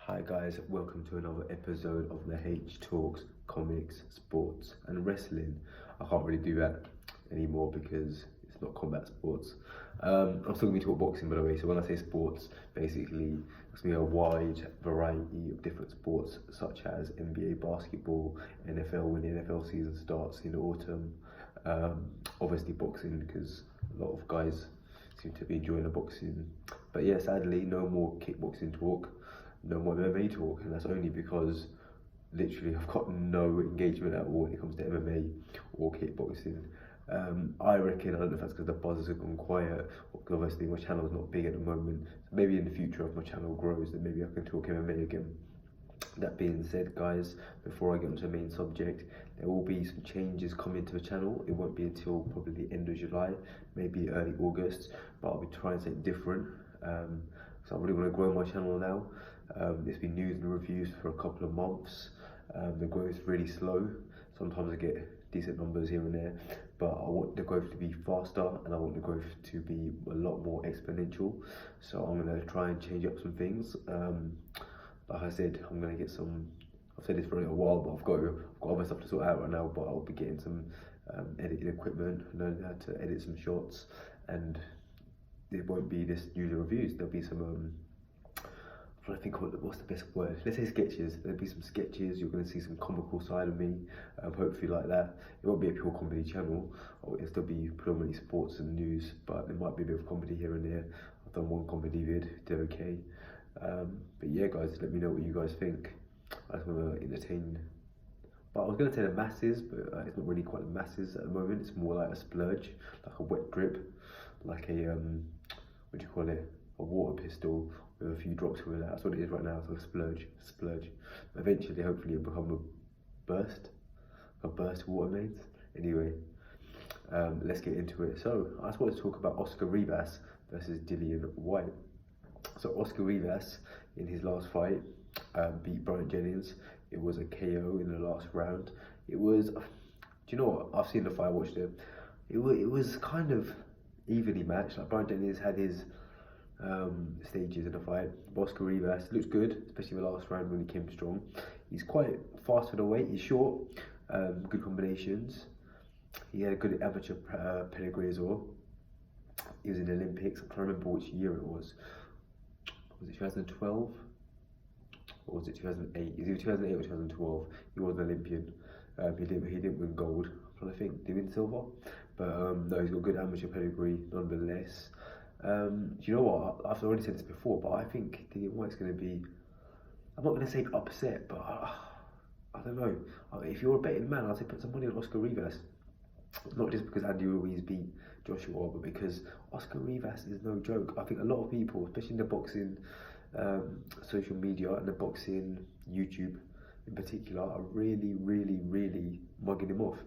Hi guys, welcome to another episode of the H Talks Comics, Sports and Wrestling. I can't really do that anymore because it's not combat sports. I'm still going to talk boxing by the way, so when I say sports, basically it's going to be a wide variety of different sports such as NBA basketball, NFL when the NFL season starts in the autumn. Obviously boxing because a lot of guys seem to be enjoying the boxing. But yeah, sadly no more kickboxing talk, no more MMA talk, and that's only because literally I've got no engagement at all when it comes to MMA or kickboxing. I reckon, I don't know if that's because the buzzers have gone quiet, or because obviously my channel's not big at the moment. So maybe in the future, if my channel grows, then maybe I can talk MMA again. That being said, guys, before I get onto the main subject, there will be some changes coming to the channel. It won't be until probably the end of July, maybe early August, but I'll be trying something different. So I really want to grow my channel now. It's been news and reviews for a couple of months. The growth is really slow. Sometimes I get decent numbers here and there, but I want the growth to be faster and I want the growth to be a lot more exponential. So I'm going to try and change up some things. Like I said, I'm going to get some, I've said this for a little while, but I've got other stuff to sort out right now, but I'll be getting some editing equipment, learning how to edit some shots, and it won't be this usual reviews. There'll be some I'm trying to think what's the best word. Let's say sketches. There'll be some sketches. You're going to see some comical side of me, hopefully like that. It won't be a pure comedy channel. It'll still be predominantly sports and news, but there might be a bit of comedy here and there. I've done one comedy vid, did okay. But yeah, guys, let me know what you guys think. I just want to entertain. But I was going to say the masses, but it's not really quite the masses at the moment. It's more like a splurge, like a wet drip, like a what do you call it? A water pistol with a few drops with it. That's what it is right now. So a splurge. Eventually, hopefully, it'll become a burst of water mains. Anyway, let's get into it. So I just want to talk about Oscar Rivas versus Dillian Whyte. So Oscar Rivas, in his last fight, beat Brian Jennings. It was a KO in the last round. It was, do you know what? I've seen the fight, I watched it. It was kind of evenly matched. Like Brian Jennings had his stages in the fight. Oscar Rivas looks good, especially in the last round when he came strong. He's quite fast for the weight. He's short, good combinations. He had a good amateur pedigree as well. He was in the Olympics. I can't remember which year it was. Was it 2012? Or was it 2008? Is it 2008 or 2012? He was an Olympian. He didn't win gold. I'm trying to think. Did he win silver? But no, he's got good amateur pedigree nonetheless. Do you know what? I've already said this before, but I think Dillian Whyte's going to be, I'm not going to say upset, but I don't know. If you're a betting man, I'd say put some money on Oscar Rivas. Not just because Andy Ruiz beat Joshua, but because Oscar Rivas is no joke. I think a lot of people, especially in the boxing social media and the boxing YouTube in particular, are really mugging him off.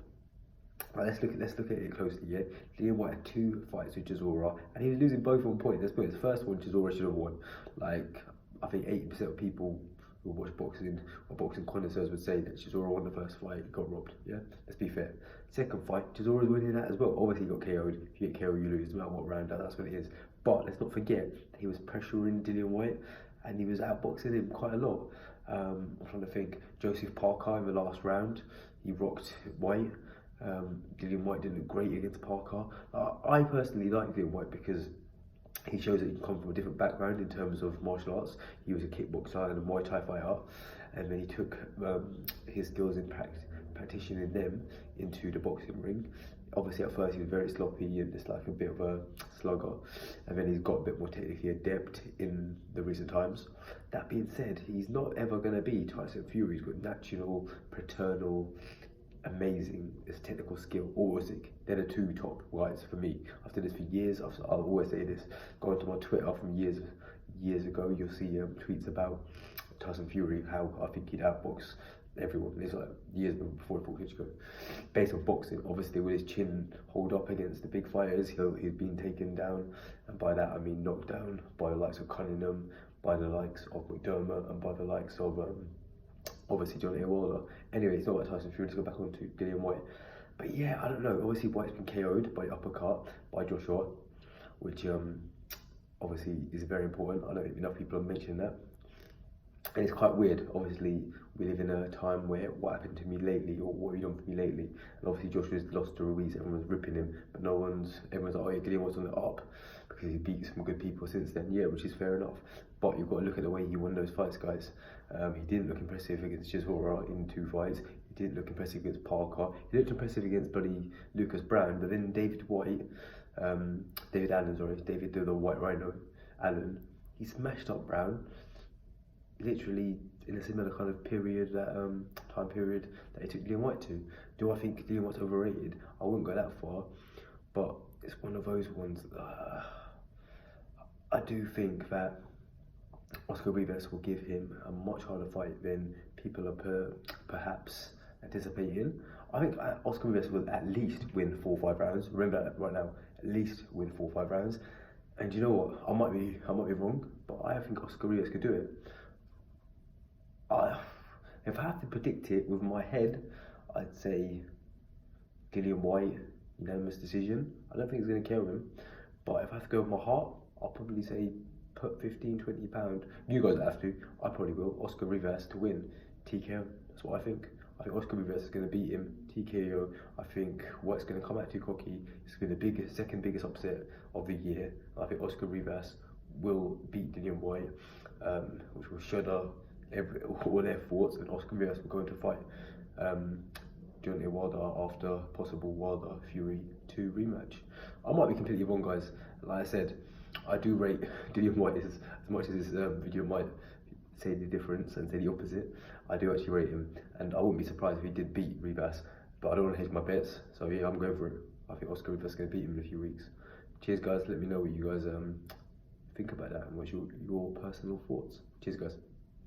Right, let's look at it closely. Yeah, Dillian Whyte had 2 fights with Chisora, and he was losing both on point. Let's put it, the first one Chisora should have won. Like I think 80% of people who watch boxing or boxing connoisseurs would say that Chisora won the first fight, got robbed. Yeah, let's be fair. Second fight, Chisora's winning that as well. Obviously, he got KO'd. If you get KO'd, you lose. No matter what round, that's what it is. But let's not forget that he was pressuring Dillian Whyte, and he was outboxing him quite a lot. I'm trying to think. Joseph Parker in the last round, he rocked Whyte. Dillian Whyte didn't look great against Parker. I personally like Dillian Whyte because he shows that he can come from a different background in terms of martial arts. He was a kickboxer and a Muay Thai fighter, and then he took his skills in practicing them into the boxing ring. Obviously, at first he was very sloppy and just like a bit of a slugger, and then he's got a bit more technically adept in the recent times. That being said, he's not ever going to be Tyson Fury. He's got natural, paternal, amazing technical skill. Usyk, they're the 2 top guys for me. I've done this for years. I'll always say this. Go onto my Twitter from years ago. You'll see tweets about Tyson Fury, how I think he'd outbox everyone. It's like years before he fought Klitschko. Based on boxing, obviously with his chin hold up against the big fighters, he's been taken down, and by that I mean knocked down by the likes of Cunningham, by the likes of McDermott, and by the likes of obviously Johnny Wilder. Anyway, it's not about Tyson Fury. Let's go back on to Dillian Whyte. But yeah, I don't know. Obviously, Whyte's been KO'd by uppercut by Joshua, which obviously is very important. I know enough people are mentioning that. And it's quite weird. Obviously, we live in a time where what happened to me lately, or what have you done for me lately? And obviously, Joshua's lost to Ruiz. Everyone's ripping him, but everyone's like, oh yeah, Dillian Whyte's on the up because he beat some good people since then. Yeah, which is fair enough. But you've got to look at the way he won those fights, guys. He didn't look impressive against Chisholm in 2 fights. He didn't look impressive against Parker. He looked impressive against bloody Lucas Brown. But then David the White Rhino, Allen, he smashed up Brown. Literally in a similar kind of period, time period that he took Dillian Whyte to. Do I think Dillian Whyte's overrated? I wouldn't go that far, but it's one of those ones. I do think that Oscar Rivas will give him a much harder fight than people are perhaps anticipating. I think Oscar Rivas will at least win 4 or 5 rounds. Remember that right now, at least win 4 or 5 rounds. And you know what? I might be wrong, but I think Oscar Rivas could do it. If I have to predict it with my head, I'd say Dillian Whyte, unanimous decision. I don't think it's going to kill him, but if I have to go with my heart, I'll probably say put 15, 20 pound. You guys have to. I probably will. Oscar Rivas to win TKO. That's what I think. I think Oscar Rivas is going to beat him TKO. I think Whyte's going to come out too cocky. It's going to be the second biggest upset of the year. I think Oscar Rivas will beat Dillian Whyte, which will shudder all their thoughts, and Oscar Rivas will go into fight Deontay Wilder after possible Wilder Fury 2 rematch. I might be completely wrong, guys. Like I said, I do rate Dillian Whyte as much as this video might say the difference and say the opposite. I do actually rate him, and I wouldn't be surprised if he did beat Rivas, but I don't want to hedge my bets, so yeah, I'm going for it. I think Oscar Rivas is going to beat him in a few weeks. Cheers, guys. Let me know what you guys think about that and what's your personal thoughts. Cheers, guys.